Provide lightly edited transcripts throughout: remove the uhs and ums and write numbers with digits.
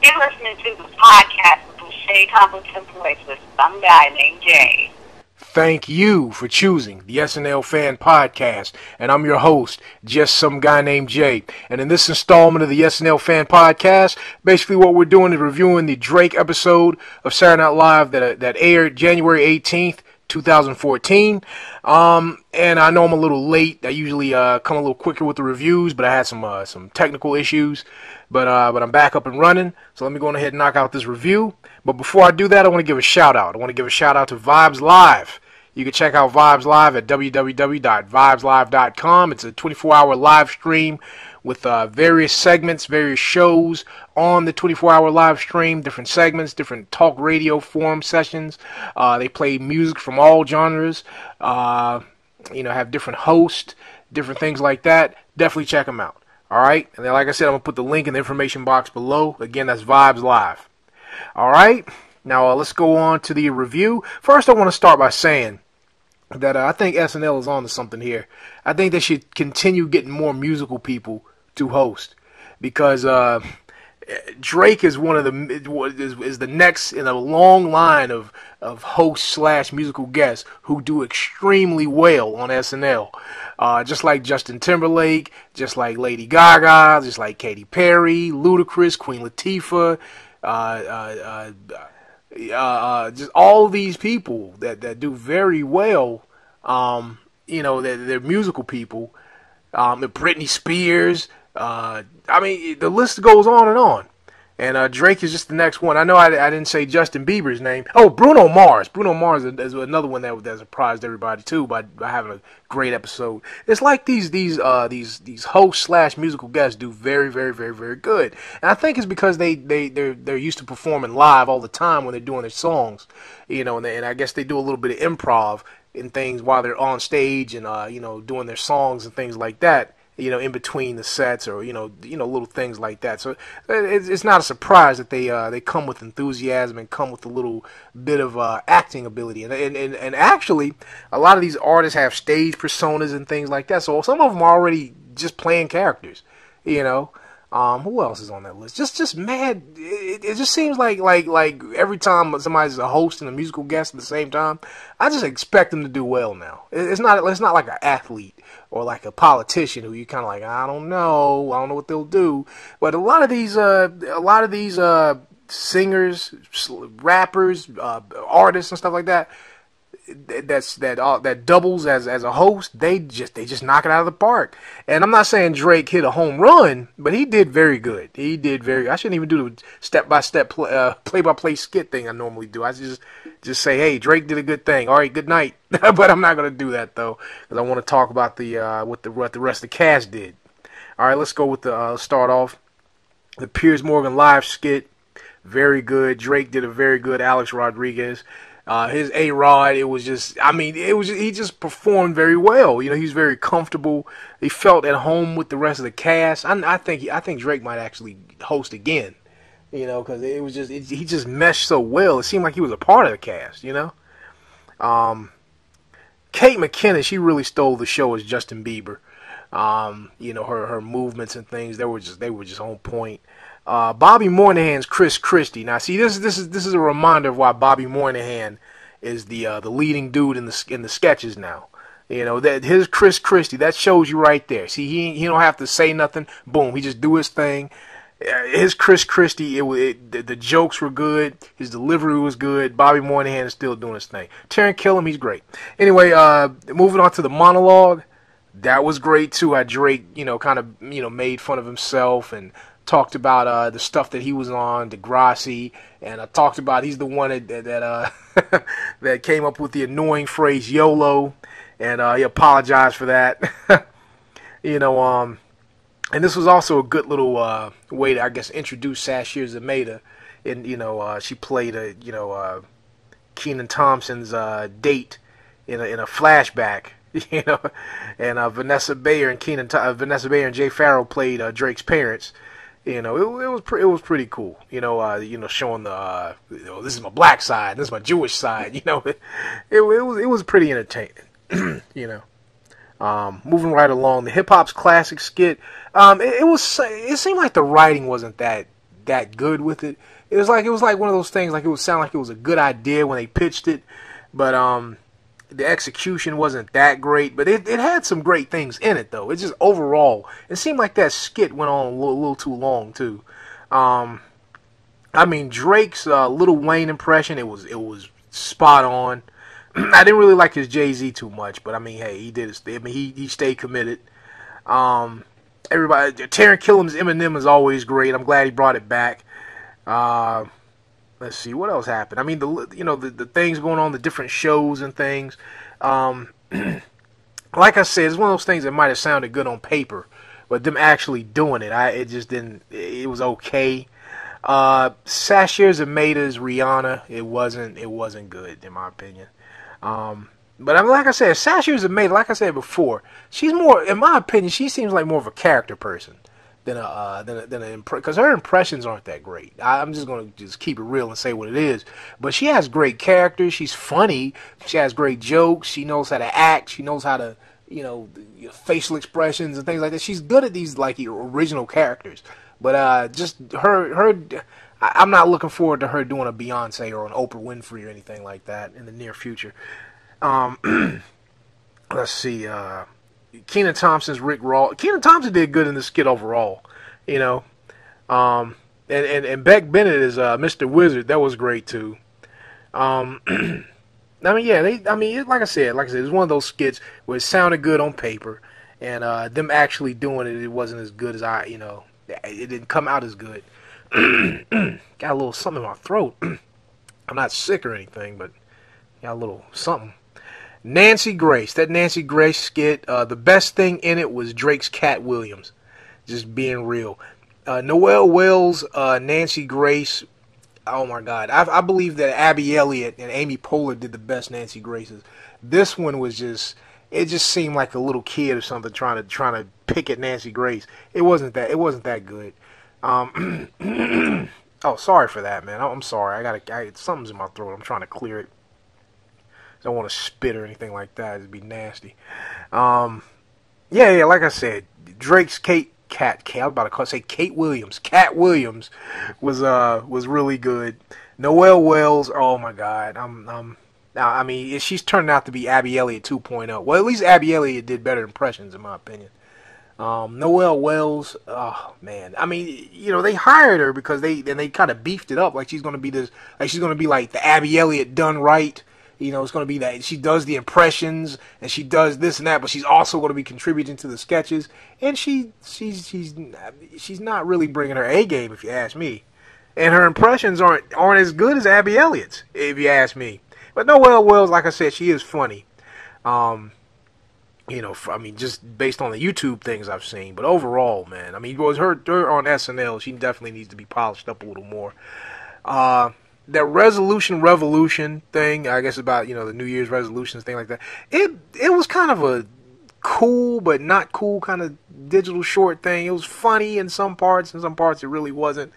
You're listening to the podcast with Lachey Completon Voice with some guy named Jay. Thank you for choosing the SNL Fan Podcast, and I'm your host, just some guy named Jay. And in this installment of the SNL Fan Podcast, basically what we're doing is reviewing the Drake episode of Saturday Night Live that aired January 18th, 2014. And I know I'm a little late. I usually come a little quicker with the reviews, but I had some technical issues. But I'm back up and running, so let me go ahead and knock out this review. But before I do that, I want to give a shout out. I want to give a shout out to Vibes Live. You can check out Vibes Live at www.vibeslive.com. It's a 24-hour live stream with various segments, various shows on the 24-hour live stream, different segments, different talk radio forum sessions. They play music from all genres, have different hosts, different things like that. Definitely check them out. All right, and then like I said, I'm going to put the link in the information box below. Again, that's Vibes Live. All right, now let's go on to the review. First, I want to start by saying that I think SNL is on to something here. I think they should continue getting more musical people to host, because Drake is one of the next in a long line of hosts / musical guests who do extremely well on SNL. Just like Justin Timberlake, just like Lady Gaga, just like Katy Perry, Ludacris, Queen Latifah, just all these people that do very well. They're musical people. Britney Spears. The list goes on and on. And Drake is just the next one. I know I didn't say Justin Bieber's name. Oh, Bruno Mars. Bruno Mars is another one that surprised everybody too by having a great episode. It's like these hosts / musical guests do very, very, very, very good. And I think it's because they're used to performing live all the time when they're doing their songs, and I guess they do a little bit of improv and things while they're on stage and doing their songs and things like that. In between the sets, or little things like that. So it's not a surprise that they come with enthusiasm and come with a little bit of acting ability. And actually, a lot of these artists have stage personas and things like that. So some of them are already just playing characters. Who else is on that list? Just mad. It just seems like every time somebody's a host and a musical guest at the same time, I just expect them to do well now. It's not like an athlete or like a politician who you kind of like, I don't know what they'll do. But a lot of these singers, rappers, artists and stuff like that, that doubles as a host, they just knock it out of the park. And I'm not saying Drake hit a home run, but he did very good. I shouldn't even do the step-by-step play-by-play skit thing I normally do. I just say, hey, Drake did a good thing. All right, good night. But I'm not gonna do that though, because I want to talk about what the rest of the cast did. All right, let's go with start off the Piers Morgan live skit. Very good. Drake did a very good Alex Rodriguez. His A-Rod, he just performed very well. He's very comfortable. He felt at home with the rest of the cast. I think Drake might actually host again, because he just meshed so well. It seemed like he was a part of the cast, Kate McKinnon, she really stole the show as Justin Bieber. Her movements and things, they were just on point. Bobby Moynihan's Chris Christie. Now, see, this is a reminder of why Bobby Moynihan is the leading dude in the sketches now. That his Chris Christie, that shows you right there. See, he don't have to say nothing. Boom, he just do his thing. His Chris Christie, the jokes were good. His delivery was good. Bobby Moynihan is still doing his thing. Taran Killam, he's great. Anyway, moving on to the monologue. That was great too. How Drake, made fun of himself and talked about the stuff that he was on, Degrassi, and I talked about he's the one that that came up with the annoying phrase YOLO, and he apologized for that. And this was also a good little way to, I guess, introduce Sasheer Zamata. And she played Kenan Thompson's date in a flashback. And Vanessa Bayer and Jay Farrell played Drake's parents. It was pretty cool. Showing the this is my black side, this is my Jewish side. It was pretty entertaining. Moving right along, the hip hop's classic skit. It seemed like the writing wasn't that that good with it. It was like one of those things. Like it would sound like it was a good idea when they pitched it, but the execution wasn't that great. But it had some great things in it though. It just overall, it seemed like that skit went on a little too long too. I mean Drake's Lil Wayne impression, it was spot on. I didn't really like his Jay-Z too much, but I mean, hey, he did his thing. I mean, he stayed committed. Everybody, Taran Killam's Eminem is always great. I'm glad he brought it back. Let's see what else happened. I mean, the things going on, the different shows and things. Like I said, it's one of those things that might have sounded good on paper, but them actually doing it, it just didn't. It was okay. Sasheer's and Maida's Rihanna, it wasn't good in my opinion. But I mean, like I said, Sasheer's and Maida, like I said before, she's more, in my opinion, she seems like more of a character person than because her impressions aren't that great. I'm just gonna keep it real and say what it is. But she has great characters. She's funny. She has great jokes. She knows how to act. She knows how to, facial expressions and things like that. She's good at these like original characters. But just her, I'm not looking forward to her doing a Beyonce or an Oprah Winfrey or anything like that in the near future. Let's see. Kenan Thompson's Rick Ross. Kenan Thompson did good in the skit overall, and Beck Bennett is Mr. Wizard. That was great too. I mean, yeah, like I said, it's one of those skits where it sounded good on paper, and them actually doing it, it wasn't as good as it didn't come out as good. Got a little something in my throat. I'm not sick or anything, but got a little something. Nancy Grace. That Nancy Grace skit, the best thing in it was Drake's Cat Williams. Just being real. Noel Wells, Nancy Grace. Oh my God. I believe that Abby Elliott and Amy Poehler did the best Nancy Graces. This one was it just seemed like a little kid or something trying to pick at Nancy Grace. It wasn't that good. Oh, sorry for that, man. I'm sorry. Something's in my throat. I'm trying to clear it. I don't want to spit or anything like that. It'd be nasty. Yeah. Like I said, Drake's Kate Williams. Cat Williams was really good. Noel Wells. Oh my God. I mean, she's turning out to be Abby Elliott 2.0. Well, at least Abby Elliott did better impressions, in my opinion. Noel Wells, oh man, I mean, they hired her because they kind of beefed it up like she's gonna be like the Abby Elliott done right. It's gonna be that she does the impressions and she does this and that, but she's also gonna be contributing to the sketches. And she's not really bringing her A game, if you ask me. And her impressions aren't as good as Abby Elliott's, if you ask me. But Noel Wells, like I said, she is funny. Just based on the YouTube things I've seen. But overall, man, I mean, it was her on SNL. She definitely needs to be polished up a little more. That revolution thing, I guess about, the New Year's resolutions, thing like that. It was kind of a cool but not cool kind of digital short thing. It was funny in some parts. In some parts, it really wasn't.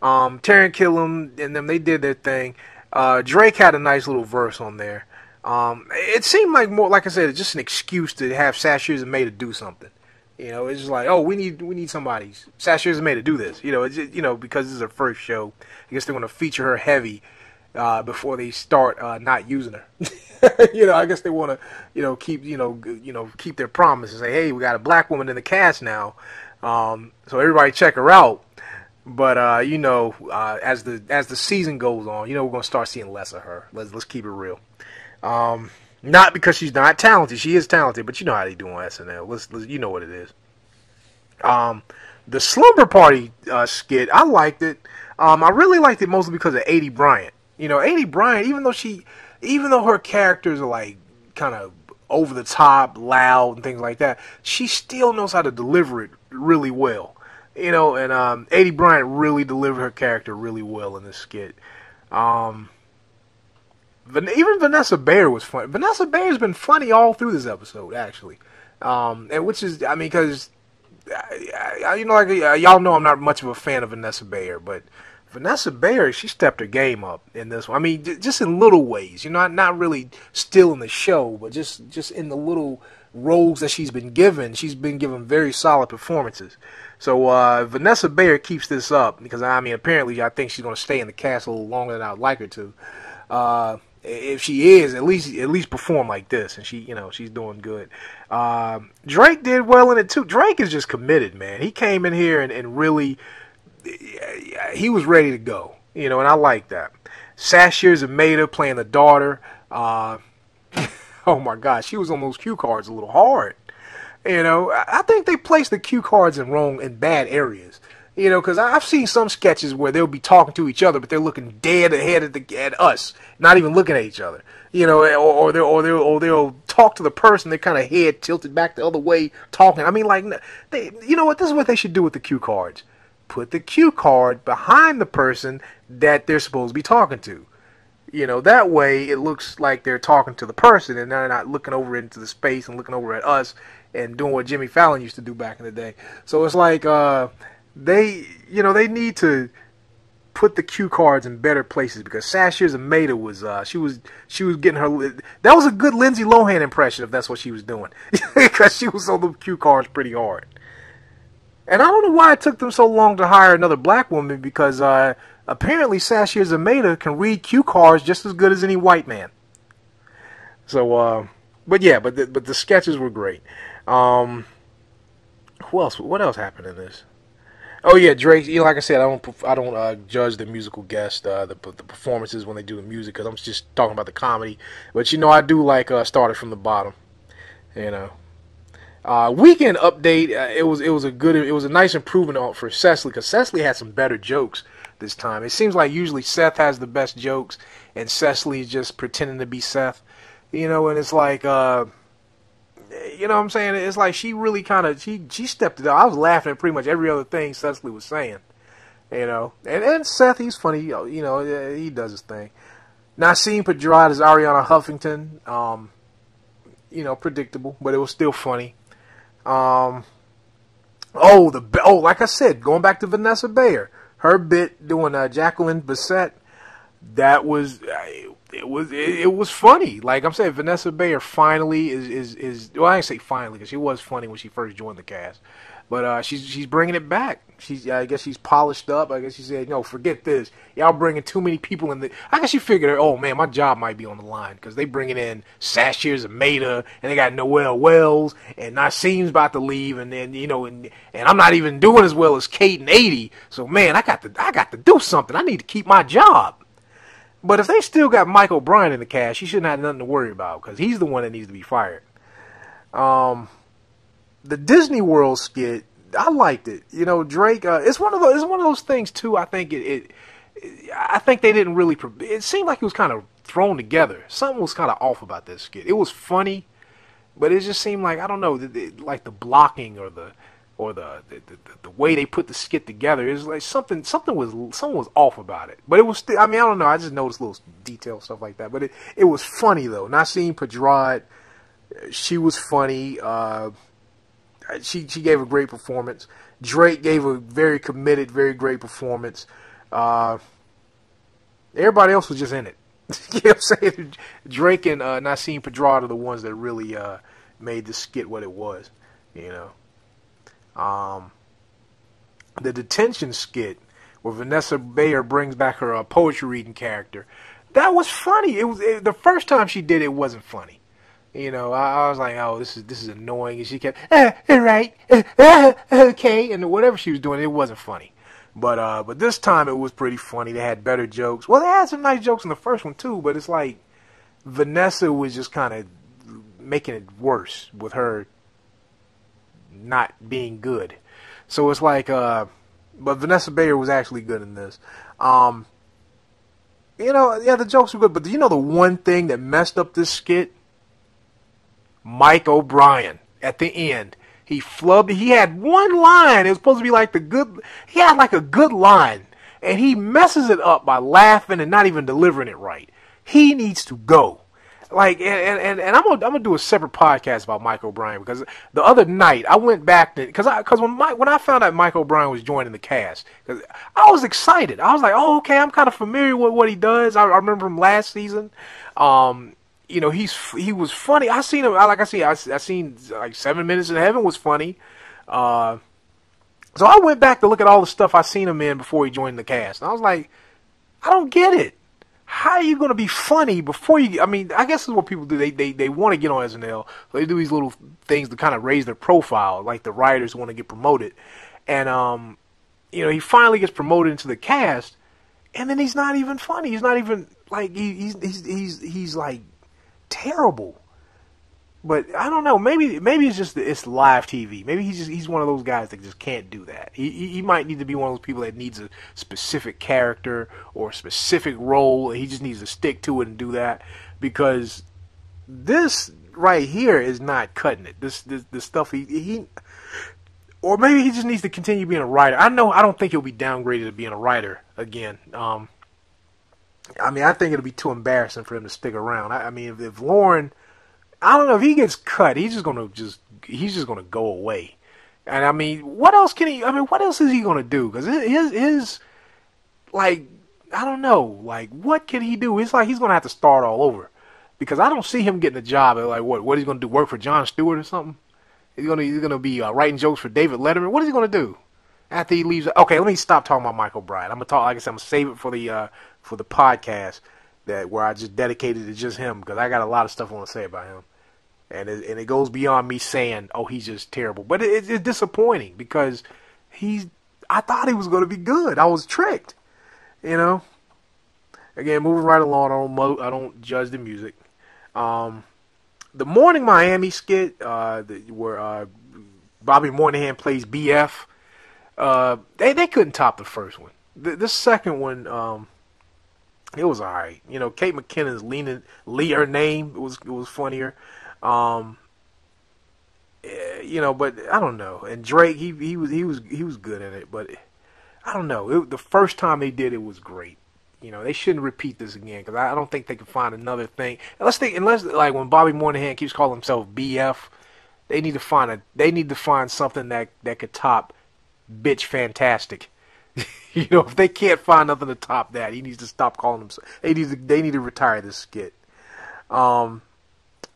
Taran Killam and them, they did their thing. Drake had a nice little verse on there. It seemed like more, like I said, it's just an excuse to have Sasheer and May to do something. It's just like, oh, we need somebody. Sasheer and May to do this. It's just, because this is her first show. I guess they're going to feature her heavy before they start not using her. I guess they want to, keep their promise and say, hey, we got a black woman in the cast now, so everybody check her out. But as the season goes on, we're going to start seeing less of her. Let's keep it real. Not because she's not talented. She is talented, but you know how they do on SNL. Let's you know what it is. The Slumber Party skit, I liked it. I really liked it mostly because of Aidy Bryant. Aidy Bryant, even though her characters are like kind of over the top, loud, and things like that, she still knows how to deliver it really well. And Aidy Bryant really delivered her character really well in this skit. Even Vanessa Bayer was funny. Vanessa Bayer's been funny all through this episode, actually. And which is, I mean, because, y'all know I'm not much of a fan of Vanessa Bayer, but Vanessa Bayer, she stepped her game up in this one. I mean, just in little ways, not really stealing the show, but just in the little roles that she's been given very solid performances. So Vanessa Bayer keeps this up because I mean apparently I think she's going to stay in the cast a little longer than I would like her to. If she is, at least perform like this, and she's doing good. Drake did well in it too. Drake is just committed, man. He came in here and really, he was ready to go, and I like that. Sasheer Zamata playing the daughter. Oh my gosh, she was on those cue cards a little hard. I think they placed the cue cards in bad areas. Because I've seen some sketches where they'll be talking to each other, but they're looking dead ahead at us, not even looking at each other. Or they'll talk to the person, their kind of head tilted back the other way, talking. I mean, like, you know what? This is what they should do with the cue cards. Put the cue card behind the person that they're supposed to be talking to. That way it looks like they're talking to the person and they're not looking over into the space and looking over at us and doing what Jimmy Fallon used to do back in the day. So it's like, they need to put the cue cards in better places because Sasheer Zamata was she was getting her. That was a good Lindsey Lohan impression if that's what she was doing because she was on the cue cards pretty hard. And I don't know why it took them so long to hire another black woman because apparently Sasheer Zamata can read cue cards just as good as any white man. So, but the sketches were great. Who else? What else happened in this? Oh yeah, Drake. Like I said, I don't judge the musical guests, the performances when they do the music, because I'm just talking about the comedy. But I do like Started from the Bottom. Weekend update. It was a nice improvement for Cecily because Cecily had some better jokes this time. It seems like usually Seth has the best jokes and Cecily is just pretending to be Seth. And it's like. You know what I'm saying? It's like she really kind of, she stepped it up. I was laughing at pretty much every other thing Cecily was saying, And Seth, he's funny, he does his thing. Nasim Pedrad is Ariana Huffington. Predictable, but it was still funny. Like I said, going back to Vanessa Bayer, her bit doing Jacqueline Bisset, that was... It was funny. Like I'm saying, Vanessa Bayer finally is well, I didn't say finally because she was funny when she first joined the cast, but she's bringing it back. I guess she's polished up. I guess she said, no, forget this. Y'all bringing too many people in. I guess she figured, oh man, my job might be on the line because they bringing in Sasheer Zamata and they got Noel Wells and Nasim's about to leave and then and I'm not even doing as well as Katy and Aidy. So man, I got to do something. I need to keep my job. But if they still got Michael Bryant in the cast, she shouldn't have nothing to worry about because he's the one that needs to be fired. The Disney World skit, I liked it. Drake. It's one of those things too. I think I think they didn't really. It seemed like it was kind of thrown together. Something was kind of off about this skit. It was funny, but it just seemed like I don't know, like the blocking or the way they put the skit together is like something was off about it. But it was still, I mean, I don't know, I just noticed little details, stuff like that. But it was funny though. Nasim Pedrad, she was funny. She gave a great performance. Drake gave a very committed, very great performance. Everybody else was just in it. You know what I'm saying? Drake and Nasim Pedrad are the ones that really made the skit what it was, The detention skit where Vanessa Bayer brings back her poetry reading character, that was funny. The first time she did it wasn't funny. I was like, oh, this is annoying. And she kept, right, okay, and whatever she was doing, it wasn't funny. But this time it was pretty funny. They had better jokes. Well, they had some nice jokes in the first one too, but it's like Vanessa was just kind of making it worse with her not being good. So it's like, but Vanessa Bayer was actually good in this. The jokes were good, but the one thing that messed up this skit? Mike O'Brien at the end. He flubbed. He had one line. It was supposed to be like he had like a good line, and he messes it up by laughing and not even delivering it right. He needs to go. Like, and I'm gonna do a separate podcast about Mike O'Brien because the other night I went back to because when I found out Mike O'Brien was joining the cast, because I was excited. I was like, oh, okay, I'm kind of familiar with what he does. I remember from last season. you know, he was funny. I seen him. Like I said, I seen like 7 Minutes in Heaven was funny. So I went back to look at all the stuff I seen him in before he joined the cast. And I was like, I don't get it. How are you going to be funny before you? I mean, I guess this is what people do. They want to get on SNL. So they do these little things to kind of raise their profile, like the writers want to get promoted. And you know, he finally gets promoted into the cast, and then he's not even funny. He's not even like he's like terrible. But I don't know. Maybe it's just it's live TV. Maybe he's one of those guys that just can't do that. He might need to be one of those people that needs a specific character or a specific role. And he just needs to stick to it and do that, because this right here is not cutting it. This stuff he or maybe he just needs to continue being a writer. I don't think he'll be downgraded to being a writer again. I mean, I think it'll be too embarrassing for him to stick around. I mean, if Lauren, I don't know, if he gets cut, he's just gonna go away. And I mean, what else is he gonna do? Because his like, I don't know, like, what can he do? It's like he's gonna have to start all over, because I don't see him getting a job at, like, what he's gonna do, work for Jon Stewart or something. He's gonna be writing jokes for David Letterman. What is he gonna do after he leaves? Okay, let me stop talking about Michael Bryant. I'm gonna talk, like I said, I'm gonna save it for the podcast where I just dedicated it to just him, because I got a lot of stuff I want to say about him, and it goes beyond me saying, oh, he's just terrible. But it's disappointing, because I thought he was gonna be good. I was tricked, you know. Again, moving right along. I don't judge the music. The Morning Miami skit, where Bobby Moynihan plays BF, they couldn't top the first one. The second one, it was alright. You know, Kate McKinnon's her name, it was funnier. You know, but I don't know. And Drake, he was good at it, but I don't know. The first time they did it was great. You know, they shouldn't repeat this again, because I don't think they can find another thing. Unless like when Bobby Moynihan keeps calling himself BF, they need to find something that could top Bitch Fantastic. You know, if they can't find nothing to top that, he needs to stop calling himself. They need to retire this skit. Now,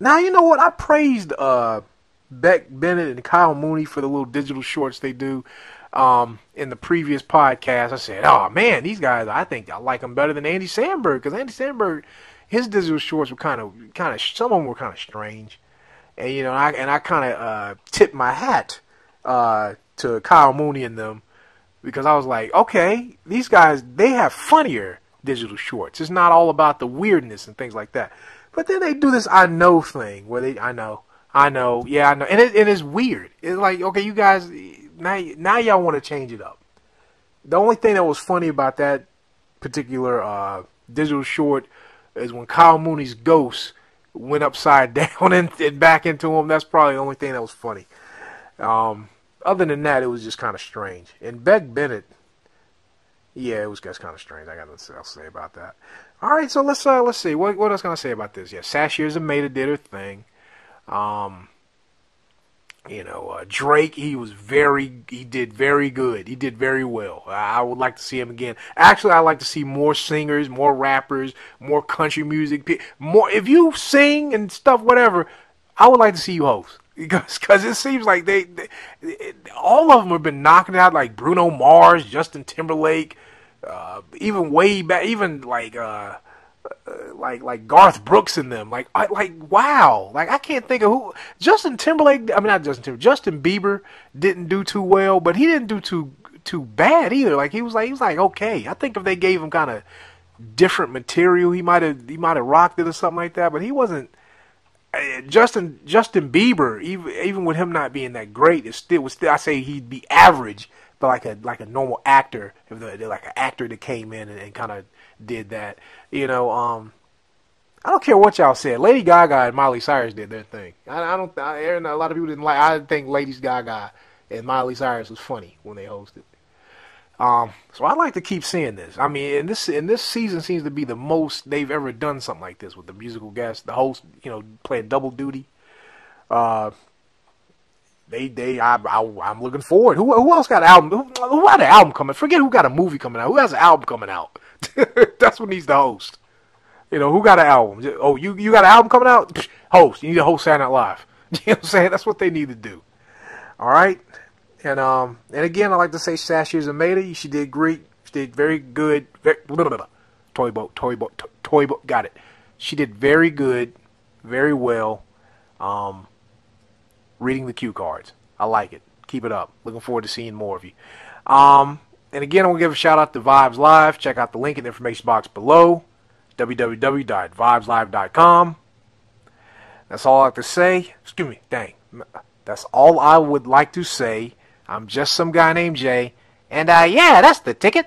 you know what? I praised Beck, Bennett, and Kyle Mooney for the little digital shorts they do. In the previous podcast, I said, "Oh man, these guys! I think I like them better than Andy Samberg, because Andy Samberg, his digital shorts were kind of some of them were kind of strange, and you know, I kind of tipped my hat to Kyle Mooney and them, because I was like, okay, these guys, they have funnier digital shorts. It's not all about the weirdness and things like that. But then they do this I know thing where I know, yeah, I know, and it's weird. It's like, okay, you guys. Now y'all want to change it up. The only thing that was funny about that particular digital short is when Kyle Mooney's ghost went upside down and back into him. That's probably the only thing that was funny. Other than that, it was just kind of strange. And Beck Bennett, yeah, it was just kind of strange. I got nothing else to say about that. All right, so let's see. What else can I say about this? Yeah, Sasheer Zamata did her thing. You know, Drake, he did very good. He did very well. I would like to see him again. Actually, I'd like to see more singers, more rappers, more country music. More, if you sing and stuff, whatever, I would like to see you host. Because it seems like all of them have been knocking out, like Bruno Mars, Justin Timberlake, even way back, even like Garth Brooks and them. Like wow. Like, I can't think of who. Justin Timberlake, I mean, not Justin Timberlake, Justin Bieber didn't do too well, but he didn't do too bad either. Like, he was like okay. I think if they gave him kind of different material, he might have rocked it or something like that, but he wasn't. Justin Bieber, even with him not being that great, I say he'd be average, but like a normal actor, if like an actor that came in and kind of did that, you know. I don't care what y'all said. Lady Gaga and Miley Cyrus did their thing. A lot of people didn't like. I think Lady Gaga and Miley Cyrus was funny when they hosted. So I'd like to keep seeing this. I mean, and this season seems to be the most they've ever done something like this, with the musical guest, the host, you know, playing double duty. I'm looking forward. Who else got an album? Who had an album coming? Forget who got a movie coming out. Who has an album coming out? That's what needs to host. You know, who got an album? Oh, you got an album coming out? Psh, host. You need to host Saturday Night Live. You know what I'm saying? That's what they need to do. All right? And again, I'd like to say Sasheer Zamata. She did great. She did very good. Toy boat. Got it. She did very good, very well reading the cue cards. I like it. Keep it up. Looking forward to seeing more of you. And again, I want to give a shout out to Vibes Live. Check out the link in the information box below. www.vibeslive.com. That's all I like to say. Excuse me. Dang. That's all I would like to say. I'm just some guy named Jay. And yeah, that's the ticket.